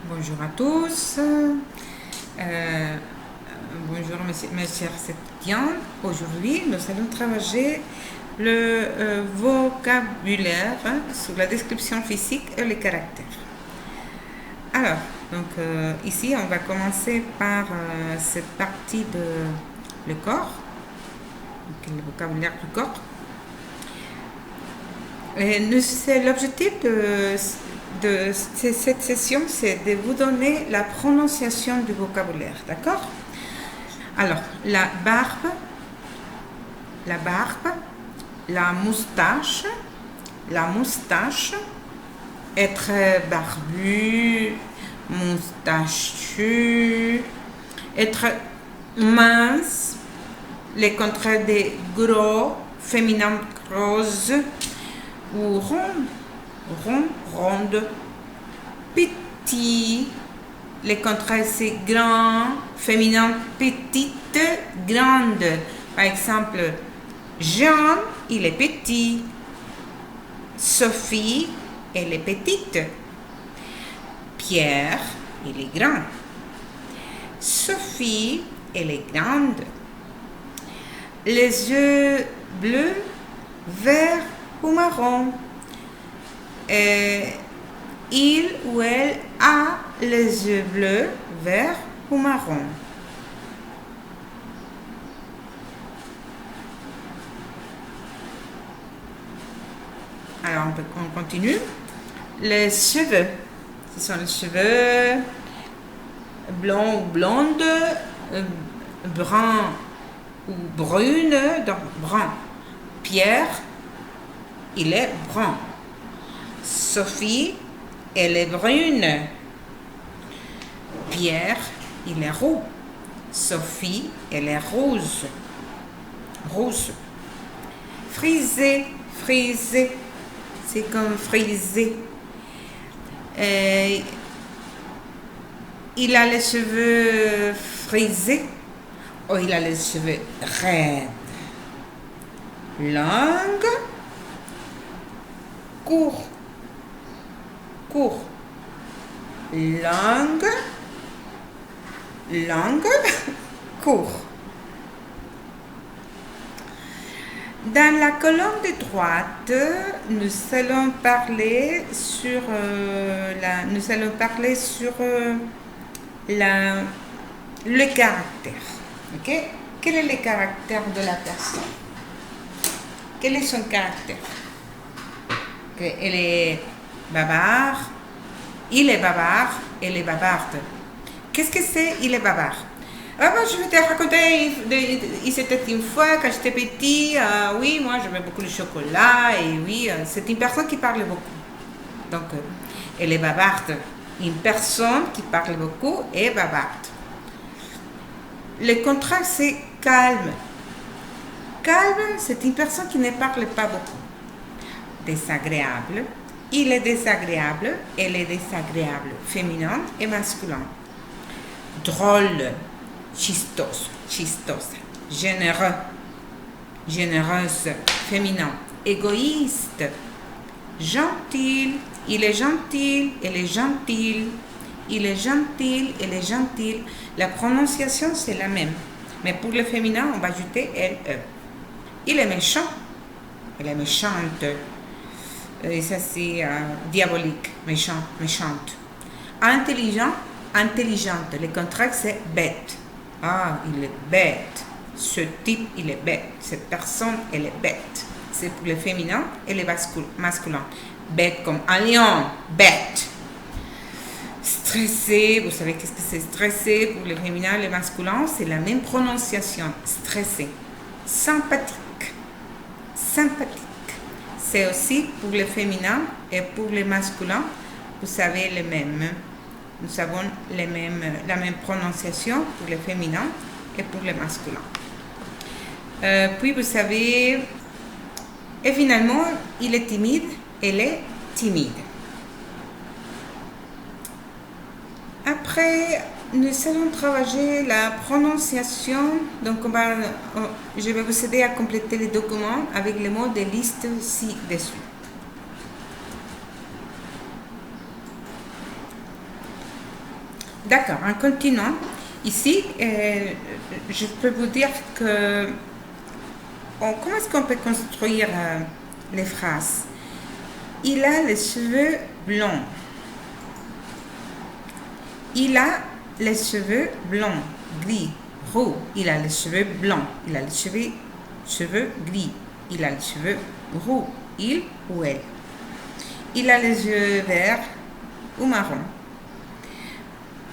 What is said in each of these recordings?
Bonjour à tous. Bonjour mes chers étudiants. Aujourd'hui, nous allons travailler le vocabulaire sur la description physique et les caractères. Alors, ici, on va commencer par cette partie de le corps, donc le vocabulaire du corps. L'objectif de cette session, c'est de vous donner la prononciation du vocabulaire, d'accord? Alors, la barbe, la moustache, être barbu, moustachu, être mince, les contraires des gros, féminin rose, ou ronde, petit, les contraires c'est grand, féminin petite, grande. Par exemple, Jean, il est petit. Sophie, elle est petite. Pierre, il est grand. Sophie, elle est grande. Les yeux bleus, verts ou marron. Il ou elle a les yeux bleus, verts ou marron. Alors, on continue. Les cheveux. Ce sont les cheveux blonds ou blondes, bruns ou brunes, donc brun. Pierre, il est brun. Sophie, elle est brune. Pierre, il est roux. Sophie, elle est rose. Rose. Frisé, c'est comme frisé. Il a les cheveux frisés ou il a les cheveux raides. Langue, court. Langue, court. Dans la colonne de droite, nous allons parler sur le caractère. Ok? Quel est le caractère de la personne? Quel est son caractère? Okay. Elle est bavard, il est bavard, elle est bavarde. Qu'est-ce que c'est il est bavard? Je vais te raconter, c'était une fois quand j'étais petit, oui, moi j'aimais beaucoup le chocolat, et oui, c'est une personne qui parle beaucoup. Donc, elle est bavarde. Une personne qui parle beaucoup est bavarde. Le contraire, c'est calme. Calme, c'est une personne qui ne parle pas beaucoup. Désagréable. Il est désagréable, elle est désagréable, féminin et masculin. Drôle, chistosa, généreux, généreuse, féminin. Égoïste, gentil, il est gentil, elle est gentille, il est gentil, elle est gentille. La prononciation, c'est la même. Mais pour le féminin, on va ajouter elle. Il est méchant, elle est méchante. Et ça, c'est diabolique, méchant, méchante. Intelligent, intelligente. Le contraire, c'est bête. Ah, il est bête. Ce type, il est bête. Cette personne, elle est bête. C'est pour le féminin et le masculin. Bête comme un lion, bête. Stressé, vous savez qu'est-ce que c'est stressé pour le féminin et le masculin? C'est la même prononciation, stressé. Sympathique, sympathique. C'est aussi pour le féminin et pour le masculin, vous savez les mêmes. Nous avons la même prononciation pour le féminin et pour le masculin. Puis vous savez, et finalement, il est timide, elle est timide. Après, nous allons travailler la prononciation. Donc, je vais vous aider à compléter les documents avec les mots de liste ci-dessus. D'accord, en continuant. Ici, je peux vous dire que comment est-ce qu'on peut construire les phrases? Il a les cheveux blonds. Il a les cheveux blonds, gris, roux. Il a les cheveux blancs. Il a les cheveux gris. Il a les cheveux roux. Il ou elle. Il a les yeux verts ou marron.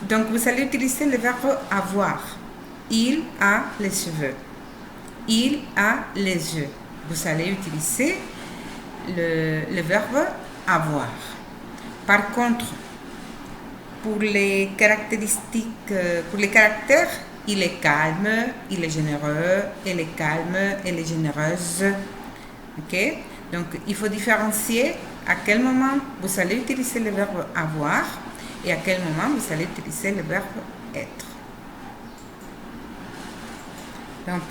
Donc, vous allez utiliser le verbe avoir. Il a les cheveux. Il a les yeux. Vous allez utiliser le verbe avoir. Par contre, pour les caractéristiques, pour les caractères, il est calme, il est généreux, elle est calme, elle est généreuse. Ok? Donc, il faut différencier à quel moment vous allez utiliser le verbe avoir et à quel moment vous allez utiliser le verbe être. Donc,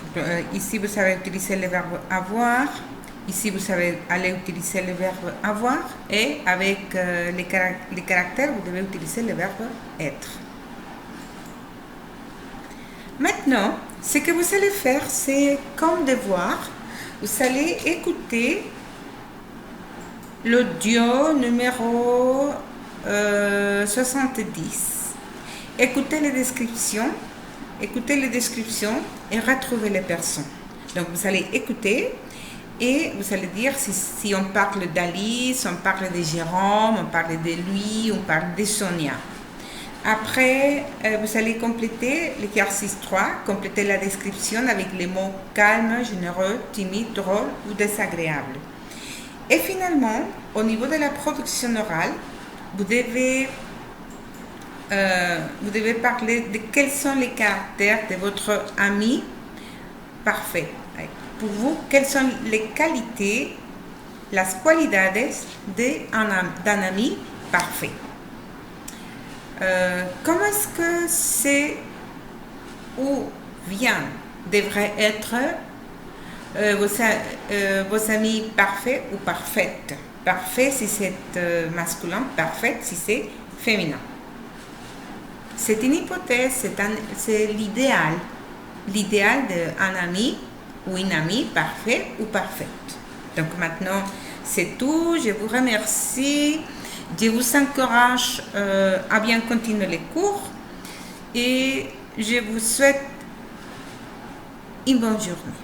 ici, vous savez utiliser le verbe avoir. Ici, vous savez aller utiliser le verbe avoir. Et avec les caractères, vous devez utiliser le verbe être. Maintenant, ce que vous allez faire, c'est comme devoir. Vous allez écouter l'audio numéro 70. Écoutez les descriptions et retrouvez les personnes. Donc, vous allez écouter et vous allez dire si on parle d'Alice, on parle de Jérôme, on parle de lui, on parle de Sonia. Après, vous allez compléter l'exercice 3, compléter la description avec les mots calme, généreux, timide, drôle ou désagréable. Et finalement, au niveau de la production orale, vous devez parler de quels sont les caractères de votre ami parfait. Pour vous, quelles sont les qualités, las cualidades d'un ami parfait. Comment est-ce que c'est ou vient devrait être vos amis parfaits ou parfaites? Parfait si c'est masculin, parfaite si c'est féminin. C'est une hypothèse, c'est l'idéal d'un ami ou une amie parfait ou parfaite. Donc maintenant, c'est tout. Je vous remercie. Je vous encourage à bien continuer les cours et je vous souhaite une bonne journée.